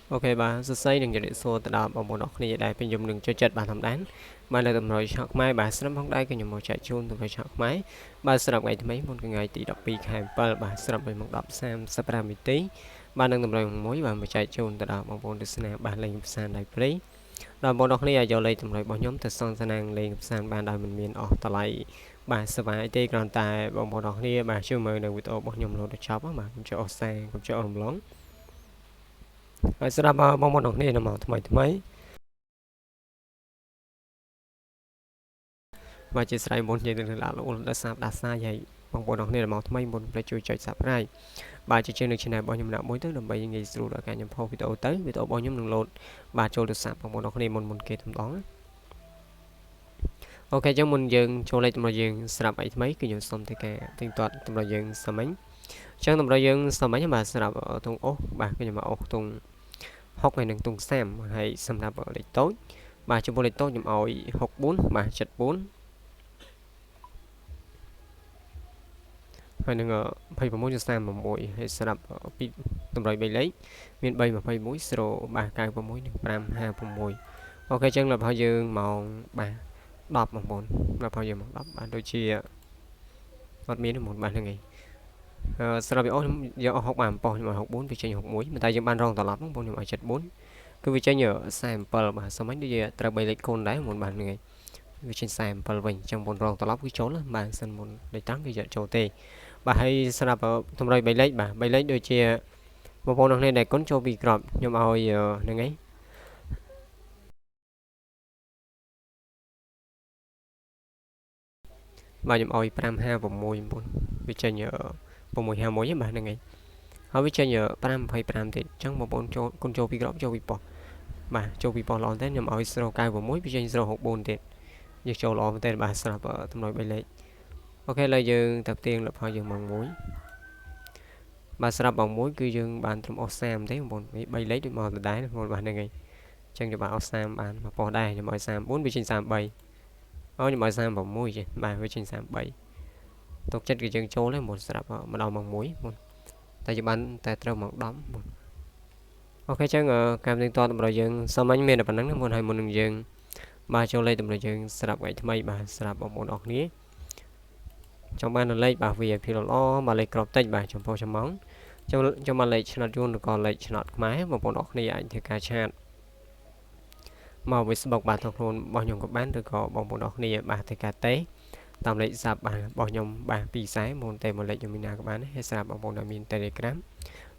Ok bà sơ sấy đừng cho điện xô từ đó bằng một đọc này đại bên dùng đừng cho chết bà thầm đán bà là tầm rồi chọc máy bà sẽ nắm bóng đáy cái nhầm một chạy chun từ phải chọc máy bà sẽ đọc ngày mấy một cái ngày tỷ đọc bị khai bà sẽ đọc về một đọc sam sắp ra một tí bà đang tầm rồi mối bà mới chạy chun từ đó bằng một đứa sinh bà lên sàn đại phí rồi một đọc này giờ lấy tầm rồi bỏ nhóm từ son sang nàng lên sàn bà đòi mình miền ở tại lại bà sẽ phải tê còn tại bằng một đọc này bà chưa mời được với tổ bỏ nhóm rồi được chọc mà cũng cho sang cũng cho ổn lắm rồi sẽ đọc bằng một đọc này là mà mấy và chia sẻ một như là luôn đã sắp đặt xa vậy bằng bộ này là một thay một để chui chạy sắp này bà chỉ trên được trên này bao nhiêu nào mỗi thứ là bây giờ rồi đã cả nhóm phô video tới video bao nhiêu đường lột bà cho được sắp bằng bộ này một kia thông toán ok cho mình dừng cho lại tụi mình dừng sắp ấy mấy cái dùng xong thì cả tính toán tụi mình dừng sắp mấy chẳng tụi mình dừng sắp mấy mà sắp ở tung ốc bà cái mà ốc tung học này đừng tung xem hay xâm nhập ở lịch tối bà cho bộ lịch tối nhầm ỏi học 4 bà chật 4 ហើយនឹង26ជា31ហើយស្រាប់ពីតម្រុយ3លេខមាន3 21 0បាទ96និង5 56អូខេចឹងដល់របស់យើងម៉ោងបាទ10បងប្អូនដល់របស់យើងម៉ោង10បាទដូចជាអត់មានទេបងបាទហ្នឹងឯងស្រាប់វាអស់យកអស់6បានប៉ុស្តិ៍ខ្ញុំឲ្យ64វាចេញ61តែយើងបានរងត្រឡប់បងប្អូនខ្ញុំឲ្យ74គឺវាចេញ47បាទសមហ្នឹងដូចជាត្រូវ3លេខកូនដែរបងប្អូនបាទហ្នឹងឯងវាចេញ47វិញចឹងបងប្អូនរងត្រឡប់គឺចូលបាទសិនមុនលេខតាំងគឺយកចូលទេបាទហើយសម្រាប់តម្រុយ3លេខបាទ3លេខដូចជាបងប្អូនទាំងនេះដែលគុណចូលពីក្របខ្ញុំឲ្យហ្នឹងឯងបាទខ្ញុំឲ្យ556បងវាចេញ651បាទហ្នឹងឯងហើយវាចេញ525ទៀតអញ្ចឹងបងប្អូនចូលគុណចូលពីក្របចូលពីប៉ុស្តិ៍បាទចូលពីប៉ុស្តិ៍ល្អតែខ្ញុំឲ្យ096វាចេញ064ទៀតយើងចូលល្អមែនទេបាទសម្រាប់តម្រុយ3លេខអូខេឥឡូវយើងទៅទៀងលប់ហើយយើងមក1បាទស្រាប់បង1គឺយើងបានត្រឹមអស់30ទេបងប្អូន3លេខដូចមកដដែលបងប្អូនបាទហ្នឹងឯងចឹងខ្ញុំបានអស់30បានមកប៉ុស្តិ៍ដែរខ្ញុំឲ្យ34វាចេញ33អូខ្ញុំឲ្យ36ចេះបាទវាចេញ33ទុកចិត្តគឺយើងចូលទេបងប្អូនស្រាប់ម្ដងមក1បងប្អូនតែយើងបានតែត្រូវមក10បងប្អូនអូខេចឹងការផ្ទៀងតតម្រូវយើងសាមញ្ញមានតែប៉ុណ្្នឹងបងប្អូនហើយមុននឹងយើងបាទចូលលេខតម្រូវយើងស្រាប់ថ្ងៃថ្មីបាទស្រាប់បងប្អូនអរគ្នាចង់បានលេខបាទ VIP ល្អមកលេខក្របតិចបាទចំពោះចំម៉ងចាំមកលេខឆ្នោតយួនឬក៏លេខឆ្នោតខ្មែរបងប្អូនអរគ្នាអាចធ្វើការឆាតមក Facebook បាទទៅខ្លួនរបស់ខ្ញុំក៏បានឬក៏បងប្អូនអរគ្នាបាទធ្វើការតេតាមលេខសាប់បាទរបស់ខ្ញុំបាទ240មុនតែមកលេខខ្ញុំណាក៏បានហើយស្រាប់បងប្អូនដែលមាន Telegram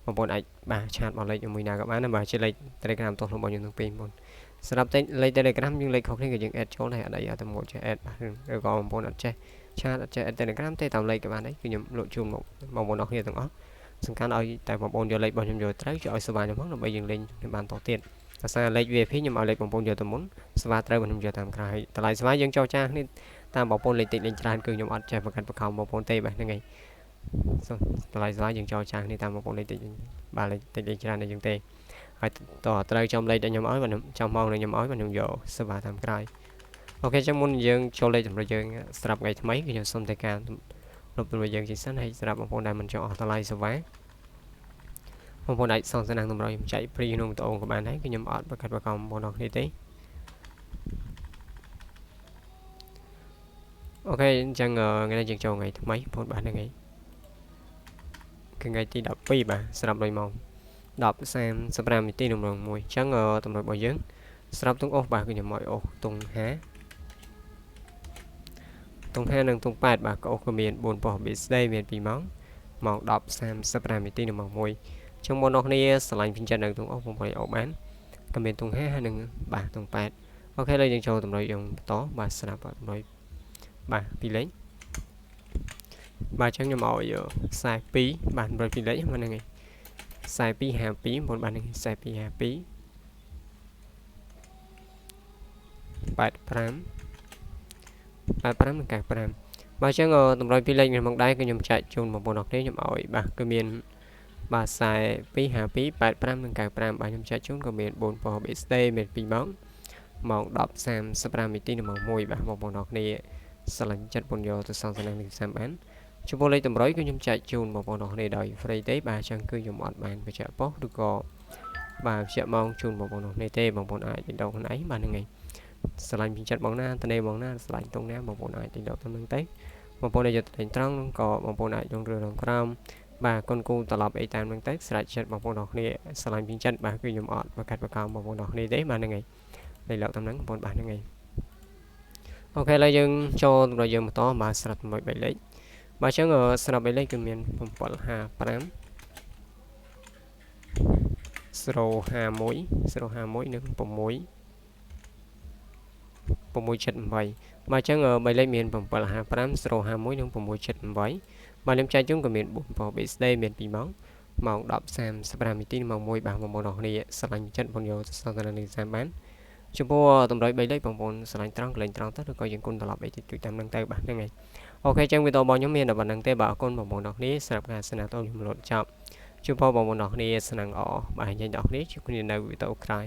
បងប្អូនអាចបាទឆាតមកលេខខ្ញុំណាក៏បានបាទជាលេខ Telegram ទៅខ្លួនរបស់ខ្ញុំទាំងពីរបងប្អូនសម្រាប់លេខ Telegram យើងលេខខុសគ្នាក៏យើង add ចូលដែរអត់អីតែមួយចេះ add បាទឬក៏បងប្អូនអត់ចេះឆាតអត់ចេះ Telegram ទេតាមលេខក៏បានដែរគឺខ្ញុំលក់ជូនមកបងប្អូនអរគ្នាទាំងអស់សំខាន់ឲ្យតែបងប្អូនយកលេខរបស់ខ្ញុំយកត្រូវជួយឲ្យសវាខ្ញុំផងដើម្បីយើងលេងបានតទៀតភាសាលេខ VIP ខ្ញុំឲ្យលេខបងប្អូនយកទៅមុនសវាត្រូវខ្ញុំយកតាមក្រោយតម្លៃសវាយើងចោះចាស់នេះតាមបងប្អូនលេខតិចលេខច្រើនគឺខ្ញុំអត់ចេះបង្កើតបង្ខំបងប្អូនទេបាទហ្នឹងហើយតម្លៃសវាយើងចោះចាស់នេះតាមបងប្អូនលេខតិចបាទលេខតិចលេខច្រើននេះយើងទេហើយតោះត្រូវចំលេខដែលខ្ញុំឲ្យបាទចំម៉ោងដែលខ្ញុំឲ្យបាទខ្ញុំយកសវាតាមក្រោយអូខេចឹងមុនយើងចូលលេខសម្រាប់យើងស្រាប់ថ្ងៃថ្មីគឺខ្ញុំសូមតែការលុបទម្លាប់យើងជាសិនហើយសម្រាប់បងប្អូនដែលមិនចង់អស់តម្លៃសេវាបងប្អូនអាចសងសំណាងតម្រូវខ្ញុំចែកព្រីក្នុងវីដេអូក៏បានដែរគឺខ្ញុំអត់បង្កើតបង្ខំបងប្អូនគ្នាទេអូខេអញ្ចឹងថ្ងៃនេះយើងចូលថ្ងៃថ្មីបងប្អូនបាទហ្នឹងហើយគឺថ្ងៃទី12បាទស្រាប់ដោយម៉ោង10:35នាទីតម្រង1អញ្ចឹងតម្រូវរបស់យើងស្រាប់ទងអូសបាទគឺខ្ញុំឲ្យអូសទង5និងទង8បាទក៏អូសក៏មាន4ប៉ុស្តិ៍ BSD មាន2ម៉ោងម៉ោង10:35នាទីនិងម៉ោង1ចឹងបងប្អូនគ្នាឆ្លាញ់ពីចិត្តនៅទងអូសបងប្អូនអូសបានក៏មានទង5ហើយនិងបាទទង8អូខេឥឡូវយើងចូលតម្រូវយើងបន្តបាទស្រាប់តម្រូវបាទ2លេខបាទចឹងខ្ញុំឲ្យ42បាទតម្រូវ2លេខហ្នឹងហើយ4252បងបាទហ្នឹង4252 85និង95បាទចឹងតម្រូវ2លេខខ្ញុំមកដែរគឺខ្ញុំចែកជូនបងប្អូនអរគ្នាខ្ញុំឲ្យបាទគឺមានបាទ4252 85និង95បាទខ្ញុំចែកជូនក៏មាន4ប៉ុស្តិ៍ BSD មាន2ម៉ោងម៉ោង10:35នាទីនិងម៉ោង1បាទបងប្អូនអរគ្នាស្រឡាញ់ចិត្តបងយកទៅសងសំណាងនេះតាមបានចំពោះលេខតម្រុយគឺខ្ញុំចែកជូនបងប្អូនអរគ្នាដោយ free ទេបាទចឹងគឺខ្ញុំអត់បានបញ្ជាក់ប៉ុស្តិ៍ឬក៏ បាទជាម៉ោងជូនបងប្អូននេះទេបងប្អូនអាចដកខ្លួនឯងបាទហ្នឹងហើយស្រឡាញ់ពីចិត្តបងណាតនេបងណាស្រឡាញ់តុងណាបងប្អូនអាចដកទៅនឹងទៅបងប្អូនដែលយកទៅត្រង់ក៏បងប្អូនអាចយករឿងក្រោមបាទកូនគូត្រឡប់អីតាមនឹងទៅស្រេចចិត្តបងប្អូនគ្នាស្រឡាញ់ពីចិត្តបាទគឺខ្ញុំអត់បកាត់បកោបងប្អូនគ្នាទេបាទហ្នឹងហើយលេខឡកតាមហ្នឹងបងប្អូនបាទហ្នឹងហើយអូខេឥឡូវយើងចូលដល់យើងបន្តបាទស្រាប់មួយ3លេខបាទអញ្ចឹងស្រាប់3លេខគឺមាន755 051 051និង6 678បាទអញ្ចឹង3លេខមាន755 051និង678បាទលំចែកជូនក៏មាន4ពណ៌ BSD មាន2ម៉ោងម៉ោង 10:35 នាទីម៉ោង1បាទបងប្អូនអរគ្នាស្រឡាញ់ចិត្តបងយកសន្ទនានេះតាមបានចំពោះតម្រុយ3លេខបងប្អូនស្រឡាញ់ត្រង់កលែងត្រង់ទៅឬក៏យើងគុណត្រឡប់អីតិចតួចតាមនឹងទៅបាទហ្នឹងហើយអូខេអញ្ចឹងវីដេអូរបស់ខ្ញុំមានតែប៉ុណ្្នឹងទេបាទអរគុណបងប្អូនអរគ្នាសម្រាប់ការស្ដាប់តខ្ញុំរត់ចប់ជួបបងប្អូនអរគ្នាស្នងអបាទយើងទាំងអស់គ្នាជួបគ្នានៅវីដេអូក្រោយ